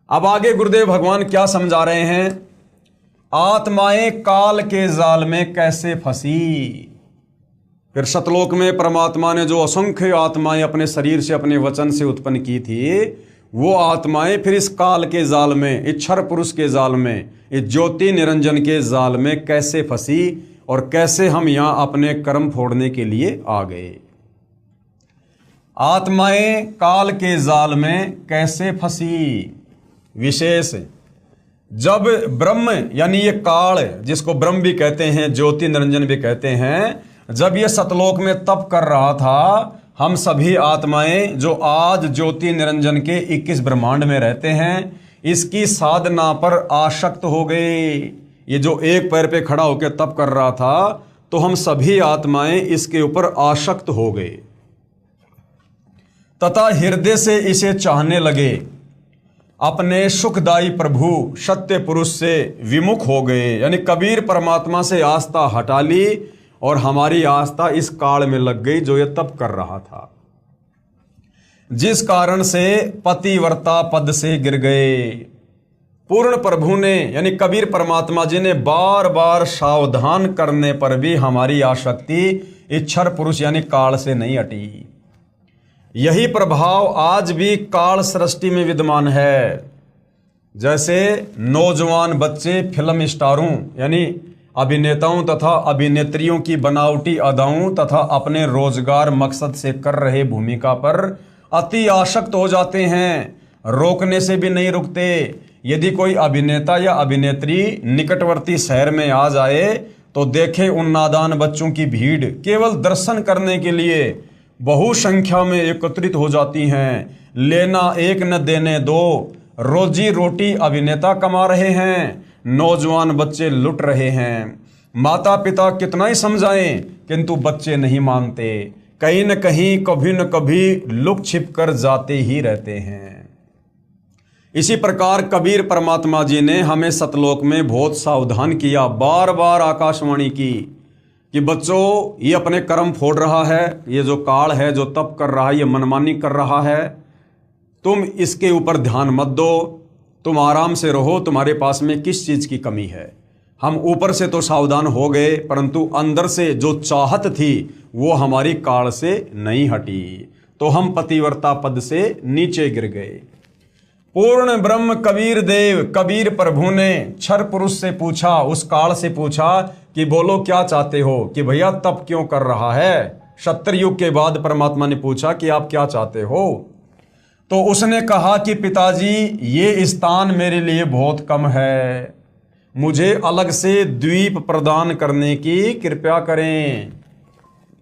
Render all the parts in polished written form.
अब आगे गुरुदेव भगवान क्या समझा रहे हैं, आत्माएं काल के जाल में कैसे फंसी। फिर सतलोक में परमात्मा ने जो असंख्य आत्माएं अपने शरीर से अपने वचन से उत्पन्न की थी, वो आत्माएं फिर इस काल के जाल में, इस क्षर पुरुष के जाल में, इस ज्योति निरंजन के जाल में कैसे फंसी और कैसे हम यहां अपने कर्म फोड़ने के लिए आ गए। आत्माएं काल के जाल में कैसे फंसी। विशेष जब ब्रह्म यानी ये काल, जिसको ब्रह्म भी कहते हैं, ज्योति निरंजन भी कहते हैं, जब ये सतलोक में तप कर रहा था, हम सभी आत्माएं जो आज ज्योति निरंजन के 21 ब्रह्मांड में रहते हैं, इसकी साधना पर आसक्त हो गए। ये जो एक पैर पे खड़ा होकर तप कर रहा था, तो हम सभी आत्माएं इसके ऊपर आसक्त हो गए तथा हृदय से इसे चाहने लगे। अपने सुखदायी प्रभु सत्य पुरुष से विमुख हो गए, यानी कबीर परमात्मा से आस्था हटा ली और हमारी आस्था इस काल में लग गई जो ये तप कर रहा था, जिस कारण से पतिव्रता पद से गिर गए। पूर्ण प्रभु ने यानी कबीर परमात्मा जी ने बार बार सावधान करने पर भी हमारी आसक्ति इच्छर पुरुष यानी काल से नहीं हटी। यही प्रभाव आज भी काल सृष्टि में विद्यमान है। जैसे नौजवान बच्चे फिल्म स्टारों यानी अभिनेताओं तथा अभिनेत्रियों की बनावटी अदाओं तथा अपने रोजगार मकसद से कर रहे भूमिका पर अति आसक्त हो जाते हैं, रोकने से भी नहीं रुकते। यदि कोई अभिनेता या अभिनेत्री निकटवर्ती शहर में आ जाए तो देखे उन नादान बच्चों की भीड़ केवल दर्शन करने के लिए बहु संख्या में एकत्रित हो जाती हैं। लेना एक न देने दो, रोजी रोटी अभिनेता कमा रहे हैं, नौजवान बच्चे लुट रहे हैं। माता पिता कितना ही समझाएं किंतु बच्चे नहीं मानते, कहीं न कहीं कभी न कभी लुक छिप कर जाते ही रहते हैं। इसी प्रकार कबीर परमात्मा जी ने हमें सतलोक में बहुत सावधान किया, बार बार आकाशवाणी की कि बच्चों ये अपने कर्म फोड़ रहा है, ये जो काल है जो तप कर रहा है, ये मनमानी कर रहा है, तुम इसके ऊपर ध्यान मत दो, तुम आराम से रहो, तुम्हारे पास में किस चीज़ की कमी है। हम ऊपर से तो सावधान हो गए परंतु अंदर से जो चाहत थी वो हमारी काल से नहीं हटी, तो हम पतिव्रता पद से नीचे गिर गए। पूर्ण ब्रह्म कबीर देव कबीर प्रभु ने क्षर पुरुष से पूछा, उस काल से पूछा कि बोलो क्या चाहते हो, कि भैया तप क्यों कर रहा है। सत्तर के बाद परमात्मा ने पूछा कि आप क्या चाहते हो, तो उसने कहा कि पिताजी ये स्थान मेरे लिए बहुत कम है, मुझे अलग से द्वीप प्रदान करने की कृपया करें।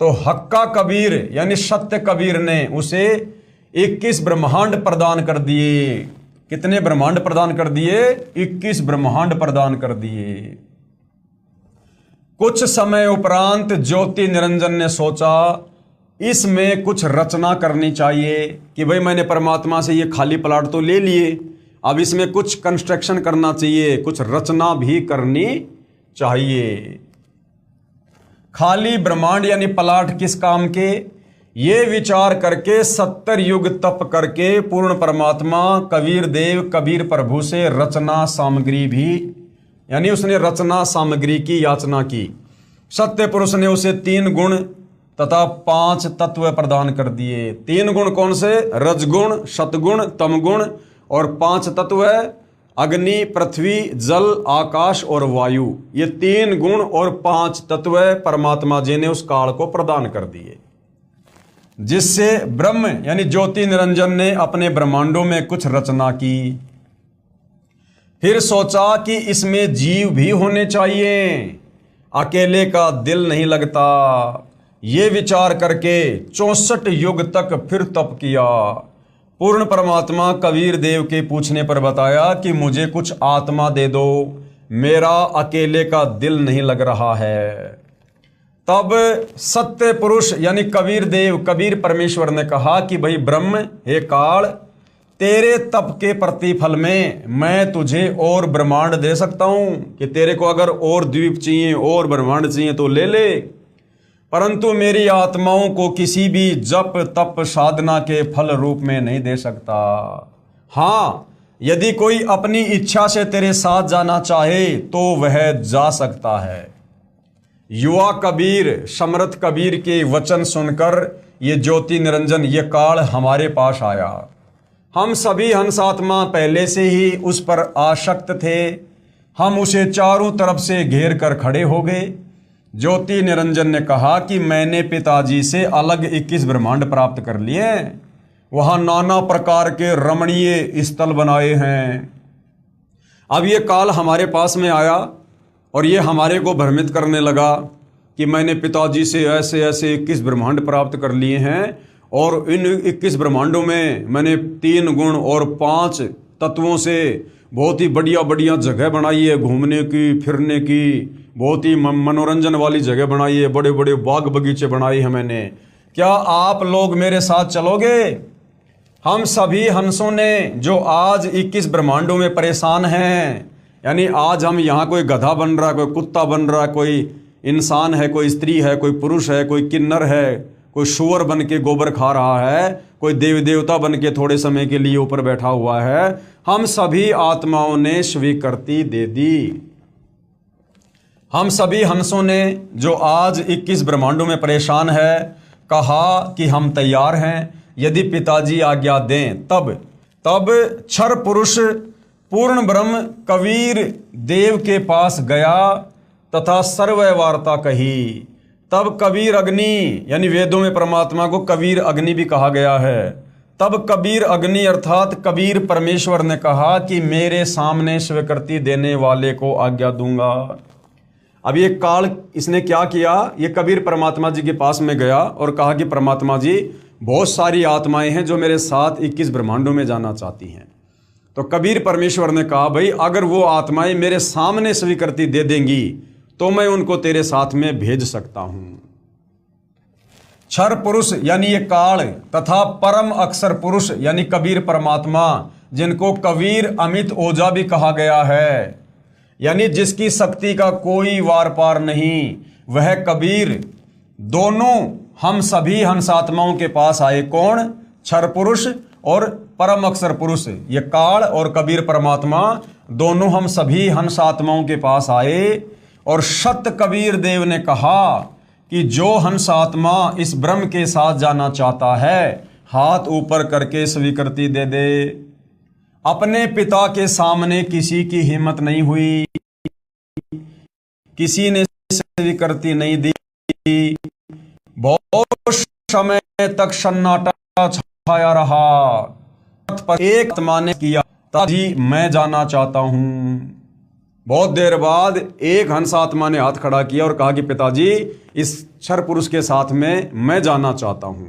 तो हक्का कबीर यानी सत्य कबीर ने उसे 21 ब्रह्मांड प्रदान कर दिए। कितने ब्रह्मांड प्रदान कर दिए? 21 ब्रह्मांड प्रदान कर दिए। कुछ समय उपरांत ज्योति निरंजन ने सोचा इसमें कुछ रचना करनी चाहिए कि भाई मैंने परमात्मा से ये खाली प्लाट तो ले लिए, अब इसमें कुछ कंस्ट्रक्शन करना चाहिए, कुछ रचना भी करनी चाहिए। खाली ब्रह्मांड यानी प्लाट किस काम के, ये विचार करके 70 युग तप करके पूर्ण परमात्मा कबीर देव कबीर प्रभु से रचना सामग्री भी यानी उसने रचना सामग्री की याचना की। सत्य पुरुष ने उसे 3 गुण तथा 5 तत्व प्रदान कर दिए। 3 गुण कौन से? रजगुण, सतगुण, तमगुण और 5 तत्व है अग्नि, पृथ्वी, जल, आकाश और वायु। ये 3 गुण और 5 तत्व परमात्मा जी ने उस काल को प्रदान कर दिए, जिससे ब्रह्म यानी ज्योति निरंजन ने अपने ब्रह्मांडों में कुछ रचना की। फिर सोचा कि इसमें जीव भी होने चाहिए, अकेले का दिल नहीं लगता। ये विचार करके 64 युग तक फिर तप किया। पूर्ण परमात्मा कबीर देव के पूछने पर बताया कि मुझे कुछ आत्मा दे दो, मेरा अकेले का दिल नहीं लग रहा है। तब सत्य पुरुष यानी कबीर देव कबीर परमेश्वर ने कहा कि भाई ब्रह्म, हे काल, तेरे तप के प्रतिफल में मैं तुझे और ब्रह्मांड दे सकता हूं कि तेरे को अगर और द्वीप चाहिए और ब्रह्मांड चाहिए तो ले ले, परंतु मेरी आत्माओं को किसी भी जप तप साधना के फल रूप में नहीं दे सकता। हाँ, यदि कोई अपनी इच्छा से तेरे साथ जाना चाहे तो वह जा सकता है। युवा कबीर समर्थ कबीर के वचन सुनकर ये ज्योति निरंजन ये काल हमारे पास आया। हम सभी हंसात्मा पहले से ही उस पर आसक्त थे। हम उसे चारों तरफ से घेर कर खड़े हो गए। ज्योति निरंजन ने कहा कि मैंने पिताजी से अलग 21 ब्रह्मांड प्राप्त कर लिए। वहां नाना प्रकार के रमणीय स्थल बनाए हैं। अब ये काल हमारे पास में आया और ये हमारे को भ्रमित करने लगा कि मैंने पिताजी से ऐसे ऐसे 21 ब्रह्मांड प्राप्त कर लिए हैं और इन 21 ब्रह्मांडों में मैंने 3 गुण और 5 तत्वों से बहुत ही बढ़िया बढ़िया जगह बनाई है, घूमने की फिरने की बहुत ही मनोरंजन वाली जगह बनाई है, बड़े बड़े बाग बगीचे बनाए हैं मैंने। क्या आप लोग मेरे साथ चलोगे? हम सभी हंसों ने जो आज 21 ब्रह्मांडों में परेशान हैं, यानी आज हम यहाँ कोई गधा बन रहा है, कोई कुत्ता बन रहा है, कोई इंसान है, कोई स्त्री है, कोई पुरुष है, कोई किन्नर है, कोई सूअर बन के गोबर खा रहा है, कोई देव देवता बन के थोड़े समय के लिए ऊपर बैठा हुआ है। हम सभी आत्माओं ने स्वीकृति दे दी। हम सभी हंसों ने जो आज 21 ब्रह्मांडों में परेशान है कहा कि हम तैयार हैं, यदि पिताजी आज्ञा दें तब क्षर पुरुष पूर्ण ब्रह्म कबीर देव के पास गया तथा सर्व वार्ता कही। तब कबीर अग्नि, यानी वेदों में परमात्मा को कबीर अग्नि भी कहा गया है, तब कबीर अग्नि अर्थात कबीर परमेश्वर ने कहा कि मेरे सामने स्वीकृति देने वाले को आज्ञा दूंगा। अब ये काल इसने क्या किया, ये कबीर परमात्मा जी के पास में गया और कहा कि परमात्मा जी बहुत सारी आत्माएं हैं जो मेरे साथ 21 ब्रह्मांडों में जाना चाहती हैं। तो कबीर परमेश्वर ने कहा भाई अगर वो आत्माएं मेरे सामने स्वीकृति दे देंगी तो मैं उनको तेरे साथ में भेज सकता हूं। क्षर पुरुष यानी ये काल तथा परम अक्षर पुरुष यानी कबीर परमात्मा, जिनको कबीर अमित ओझा भी कहा गया है, यानी जिसकी शक्ति का कोई वार पार नहीं, वह कबीर दोनों हम सभी हंसात्माओं के पास आए। कौन? क्षर पुरुष और परम अक्षर पुरुष, ये काल और कबीर परमात्मा दोनों हम सभी हंसात्माओं के पास आए। और सत्य कबीर देव ने कहा कि जो हंसात्मा इस ब्रह्म के साथ जाना चाहता है हाथ ऊपर करके स्वीकृति दे दे। अपने पिता के सामने किसी की हिम्मत नहीं हुई, किसी ने स्वीकृति नहीं दी। बहुत समय तक सन्नाटा छाया रहा। एक आत्मा ने किया जी मैं जाना चाहता हूं। बहुत देर बाद एक हंस आत्मा ने हाथ खड़ा किया और कहा कि पिताजी इस क्षर पुरुष के साथ में मैं जाना चाहता हूं।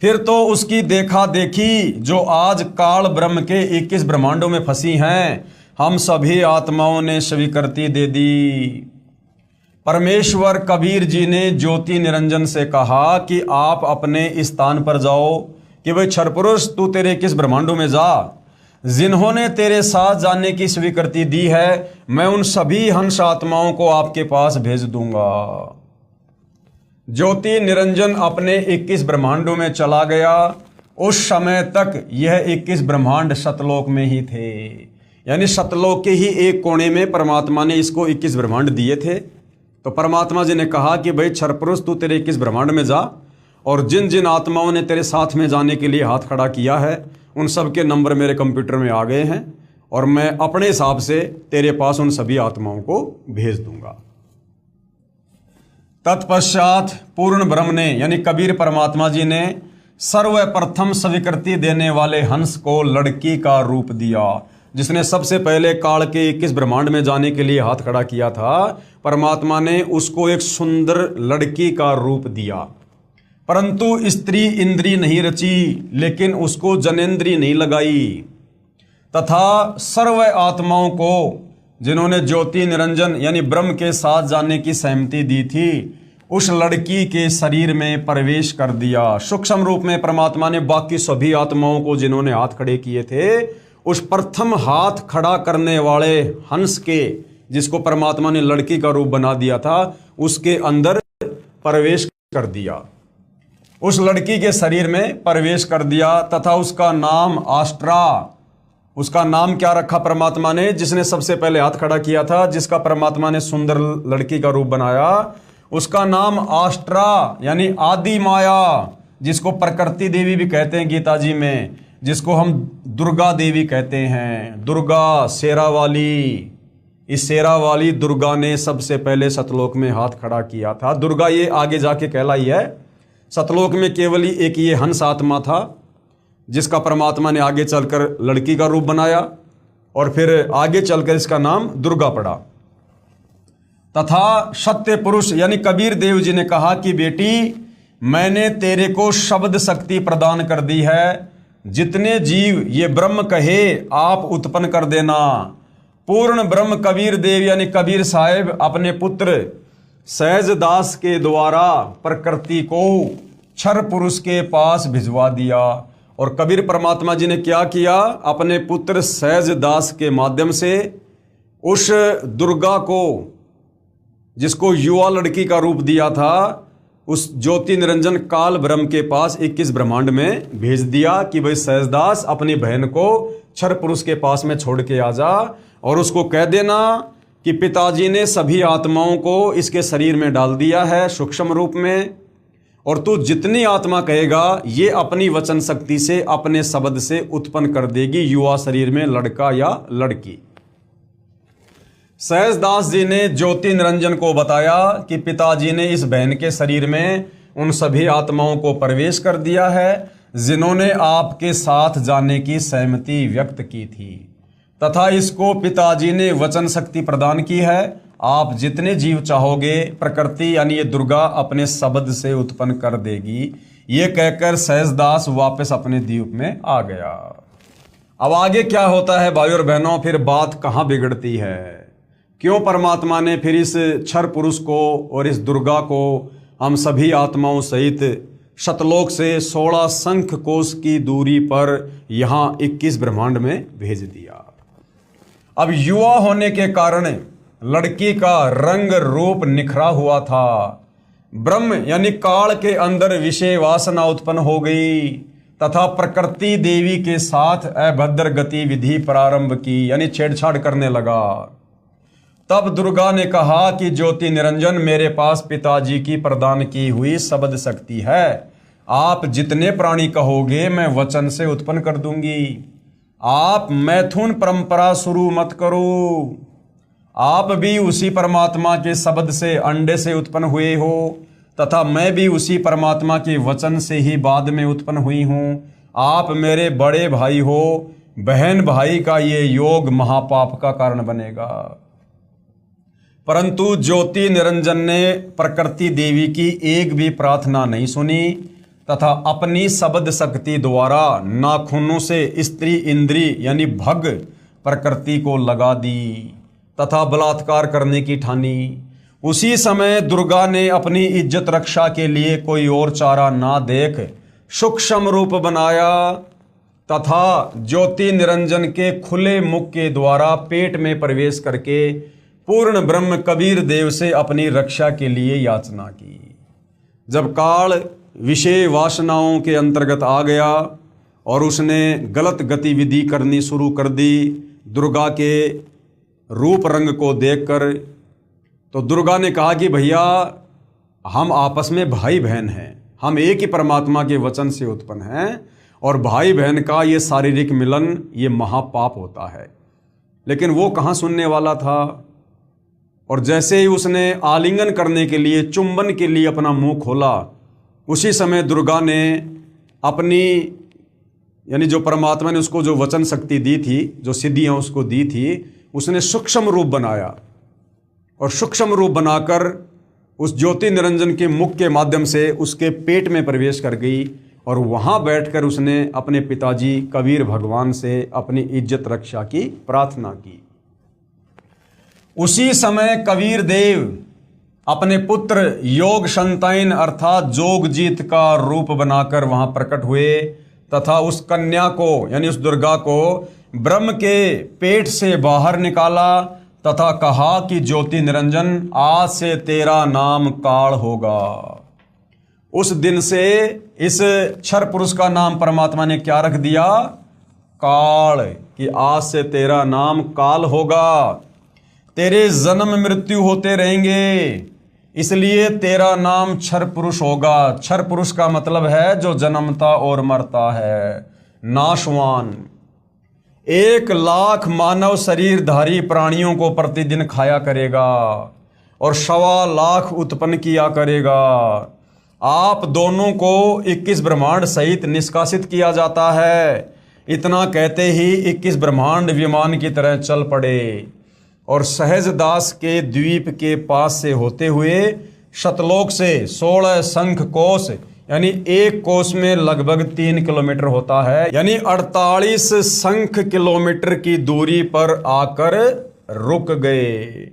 फिर तो उसकी देखा देखी जो आज काल ब्रह्म के 21 ब्रह्मांडों में फंसी हैं, हम सभी आत्माओं ने स्वीकृति दे दी। परमेश्वर कबीर जी ने ज्योति निरंजन से कहा कि आप अपने स्थान पर जाओ कि भाई क्षर पुरुष तू तेरे 21 ब्रह्मांडों में जा। जिन्होंने तेरे साथ जाने की स्वीकृति दी है मैं उन सभी हंस आत्माओं को आपके पास भेज दूंगा। ज्योति निरंजन अपने 21 ब्रह्मांडों में चला गया। उस समय तक यह 21 ब्रह्मांड सतलोक में ही थे, यानी सतलोक के ही एक कोने में परमात्मा ने इसको 21 ब्रह्मांड दिए थे। तो परमात्मा जी ने कहा कि भाई क्षर पुरुष तू तेरे 21 ब्रह्मांड में जा और जिन जिन आत्माओं ने तेरे साथ में जाने के लिए हाथ खड़ा किया है उन सब के नंबर मेरे कंप्यूटर में आ गए हैं और मैं अपने हिसाब से तेरे पास उन सभी आत्माओं को भेज दूंगा। तत्पश्चात पूर्ण ब्रह्म ने यानी कबीर परमात्मा जी ने सर्वप्रथम स्वीकृति देने वाले हंस को लड़की का रूप दिया। जिसने सबसे पहले काल के 21 ब्रह्मांड में जाने के लिए हाथ खड़ा किया था, परमात्मा ने उसको एक सुंदर लड़की का रूप दिया। परंतु स्त्री इंद्री नहीं रची, लेकिन उसको जनेंद्री नहीं लगाई। तथा सर्व आत्माओं को जिन्होंने ज्योति निरंजन यानी ब्रह्म के साथ जाने की सहमति दी थी, उस लड़की के शरीर में प्रवेश कर दिया। सूक्ष्म रूप में परमात्मा ने बाकी सभी आत्माओं को जिन्होंने हाथ खड़े किए थे, उस प्रथम हाथ खड़ा करने वाले हंस के, जिसको परमात्मा ने लड़की का रूप बना दिया था, उसके अंदर प्रवेश कर दिया, उस लड़की के शरीर में प्रवेश कर दिया। तथा उसका नाम आस्ट्रा उसका नाम क्या रखा परमात्मा ने? जिसने सबसे पहले हाथ खड़ा किया था, जिसका परमात्मा ने सुंदर लड़की का रूप बनाया, उसका नाम आष्ट्रा यानी आदि माया, जिसको प्रकृति देवी भी कहते हैं गीता जी में, जिसको हम दुर्गा देवी कहते हैं। दुर्गा शेरा वाली, इस शेरा वाली दुर्गा ने सबसे पहले सतलोक में हाथ खड़ा किया था। दुर्गा ये आगे जाके कहलाई है। सतलोक में केवल एक ये हंस आत्मा था, जिसका परमात्मा ने आगे चलकर लड़की का रूप बनाया और फिर आगे चलकर इसका नाम दुर्गा पड़ा। तथा सत्य पुरुष यानी कबीर देव जी ने कहा कि बेटी, मैंने तेरे को शब्द शक्ति प्रदान कर दी है। जितने जीव ये ब्रह्म कहे आप उत्पन्न कर देना। पूर्ण ब्रह्म कबीर देव यानी कबीर साहेब अपने पुत्र सहजदास के द्वारा प्रकृति को क्षर पुरुष के पास भिजवा दिया। और कबीर परमात्मा जी ने क्या किया? अपने पुत्र सहजदास के माध्यम से उस दुर्गा को, जिसको युवा लड़की का रूप दिया था, उस ज्योति निरंजन काल ब्रह्म के पास 21 ब्रह्मांड में भेज दिया कि भाई सहजदास अपनी बहन को क्षर पुरुष के पास में छोड़ के आ जा और उसको कह देना कि पिताजी ने सभी आत्माओं को इसके शरीर में डाल दिया है सूक्ष्म रूप में, और तू जितनी आत्मा कहेगा ये अपनी वचन शक्ति से अपने शब्द से उत्पन्न कर देगी युवा शरीर में लड़का या लड़की। सहजदास जी ने ज्योति निरंजन को बताया कि पिताजी ने इस बहन के शरीर में उन सभी आत्माओं को प्रवेश कर दिया है जिन्होंने आपके साथ जाने की सहमति व्यक्त की थी, तथा इसको पिताजी ने वचन शक्ति प्रदान की है। आप जितने जीव चाहोगे प्रकृति यानी ये दुर्गा अपने शब्द से उत्पन्न कर देगी। ये कहकर सहजदास वापस अपने द्वीप में आ गया। अब आगे क्या होता है भाई और बहनों? फिर बात कहाँ बिगड़ती है? क्यों परमात्मा ने फिर इस क्षर पुरुष को और इस दुर्गा को हम सभी आत्माओं सहित शतलोक से 16 शंख कोश की दूरी पर यहाँ 21 ब्रह्मांड में भेज दिया? अब युवा होने के कारण लड़की का रंग रूप निखरा हुआ था। ब्रह्म यानी काल के अंदर विषय वासना उत्पन्न हो गई तथा प्रकृति देवी के साथ अभद्र गतिविधि प्रारंभ की, यानी छेड़छाड़ करने लगा। तब दुर्गा ने कहा कि ज्योति निरंजन, मेरे पास पिताजी की प्रदान की हुई शब्द शक्ति है। आप जितने प्राणी कहोगे मैं वचन से उत्पन्न कर दूंगी। आप मैथुन परंपरा शुरू मत करो। आप भी उसी परमात्मा के शब्द से अंडे से उत्पन्न हुए हो तथा मैं भी उसी परमात्मा के वचन से ही बाद में उत्पन्न हुई हूं। आप मेरे बड़े भाई हो। बहन भाई का ये योग महापाप का कारण बनेगा। परंतु ज्योति निरंजन ने प्रकृति देवी की एक भी प्रार्थना नहीं सुनी तथा अपनी शब्द शक्ति द्वारा नाखूनों से स्त्री इंद्री यानी भग प्रकृति को लगा दी तथा बलात्कार करने की ठानी। उसी समय दुर्गा ने अपनी इज्जत रक्षा के लिए कोई और चारा ना देख सूक्ष्म रूप बनाया तथा ज्योति निरंजन के खुले मुख के द्वारा पेट में प्रवेश करके पूर्ण ब्रह्म कबीर देव से अपनी रक्षा के लिए याचना की। जब काल विषय वासनाओं के अंतर्गत आ गया और उसने गलत गतिविधि करनी शुरू कर दी दुर्गा के रूप रंग को देखकर, तो दुर्गा ने कहा कि भैया हम आपस में भाई बहन हैं, हम एक ही परमात्मा के वचन से उत्पन्न हैं और भाई बहन का ये शारीरिक मिलन ये महापाप होता है। लेकिन वो कहाँ सुनने वाला था। और जैसे ही उसने आलिंगन करने के लिए चुंबन के लिए अपना मुंह खोला, उसी समय दुर्गा ने अपनी यानी जो परमात्मा ने उसको जो वचन शक्ति दी थी, जो सिद्धियां उसको दी थी, उसने सूक्ष्म रूप बनाया और सूक्ष्म रूप बनाकर उस ज्योति निरंजन के मुख के माध्यम से उसके पेट में प्रवेश कर गई और वहां बैठकर उसने अपने पिताजी कबीर भगवान से अपनी इज्जत रक्षा की प्रार्थना की। उसी समय कबीर देव अपने पुत्र योग संताइन अर्थात जोगजीत का रूप बनाकर वहां प्रकट हुए तथा उस कन्या को यानी उस दुर्गा को ब्रह्म के पेट से बाहर निकाला तथा कहा कि ज्योति निरंजन आज से तेरा नाम काल होगा। उस दिन से इस क्षर पुरुष का नाम परमात्मा ने क्या रख दिया? काल कि आज से तेरा नाम काल होगा, तेरे जन्म मृत्यु होते रहेंगे, इसलिए तेरा नाम क्षर पुरुष होगा। क्षर पुरुष का मतलब है जो जन्मता और मरता है, नाशवान। 1,00,000 मानव शरीरधारी प्राणियों को प्रतिदिन खाया करेगा और 1,25,00,000 उत्पन्न किया करेगा। आप दोनों को 21 ब्रह्मांड सहित निष्कासित किया जाता है। इतना कहते ही 21 ब्रह्मांड विमान की तरह चल पड़े और सहज दास के द्वीप के पास से होते हुए शतलोक से 16 शंख कोश, यानी एक कोस में लगभग 3 किलोमीटर होता है, यानी 48 शंख किलोमीटर की दूरी पर आकर रुक गए।